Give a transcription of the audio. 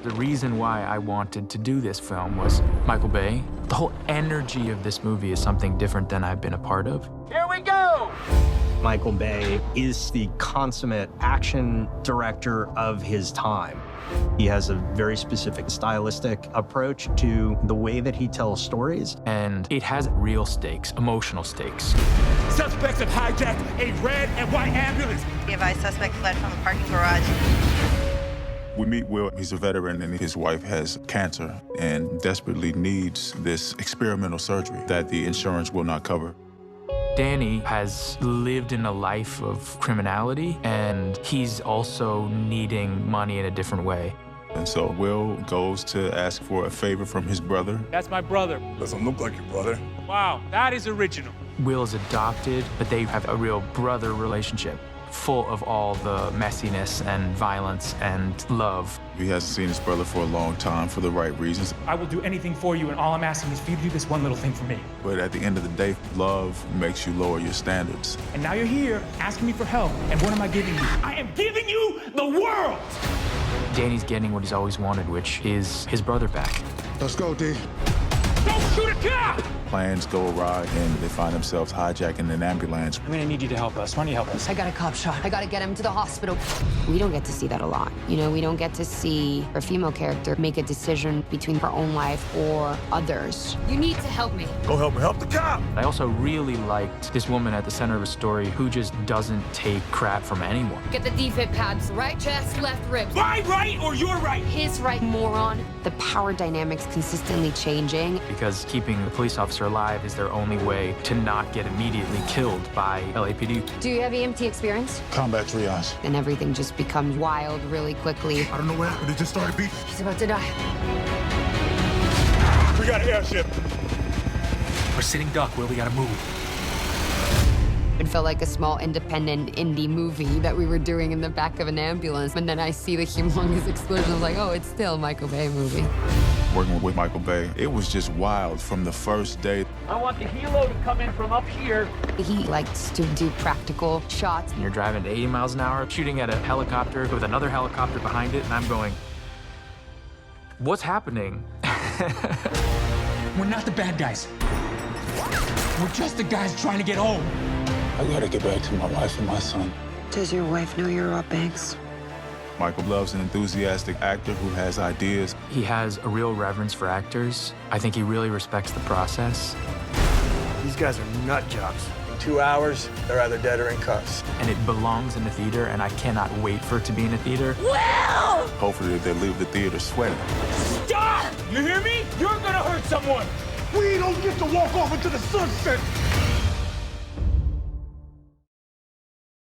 The reason why I wanted to do this film was Michael Bay. The whole energy of this movie is something different than I've been a part of. Here we go! Michael Bay is the consummate action director of his time. He has a very specific stylistic approach to the way that he tells stories. And it has real stakes, emotional stakes. Suspects have hijacked a red and white ambulance. The advised suspect fled from the parking garage. We meet Will. He's a veteran, and his wife has cancer and desperately needs this experimental surgery that the insurance will not cover. Danny has lived in a life of criminality, and he's also needing money in a different way. And so Will goes to ask for a favor from his brother. That's my brother. Doesn't look like your brother. Wow, that is original. Will is adopted, but they have a real brother relationship, full of all the messiness and violence and love. He hasn't seen his brother for a long time for the right reasons. I will do anything for you, and all I'm asking is for you to do this one little thing for me. But at the end of the day, love makes you lower your standards. And now you're here asking me for help, and what am I giving you? I am giving you the world! Danny's getting what he's always wanted, which is his brother back. Let's go, D. Don't shoot a cop! Plans go awry, and they find themselves hijacking an ambulance. I'm gonna need you to help us. Why don't you help us? I got a cop shot. I gotta get him to the hospital. We don't get to see that a lot. You know, we don't get to see a female character make a decision between her own life or others. You need to help me. Go help her. Help the cop! I also really liked this woman at the center of a story who just doesn't take crap from anyone. Get the defib pads. Right chest, left ribs. My right or your right? His right, moron. The power dynamics consistently changing. Because keeping the police officer alive is their only way to not get immediately killed by LAPD. Do you have EMT experience? Combat triage. And everything just becomes wild really quickly. I don't know what happened. It just started beating. He's about to die. We got an airship. We're sitting duck, Will. We gotta move. It felt like a small independent indie movie that we were doing in the back of an ambulance. And then I see the humongous explosion. I was like, oh, it's still a Michael Bay movie. Working with Michael Bay, it was just wild from the first day. I want the helo to come in from up here. He likes to do practical shots. And you're driving at 80 miles an hour, shooting at a helicopter with another helicopter behind it, and I'm going, what's happening? We're not the bad guys. We're just the guys trying to get home. I gotta get back to my wife and my son. Does your wife know you're Rob Banks? Michael loves an enthusiastic actor who has ideas. He has a real reverence for actors. I think he really respects the process. These guys are nut jobs. In 2 hours, they're either dead or in cuffs. And it belongs in the theater, and I cannot wait for it to be in a theater. Will! Hopefully they leave the theater sweating. Stop! You hear me? You're gonna hurt someone. We don't get to walk off into the sunset.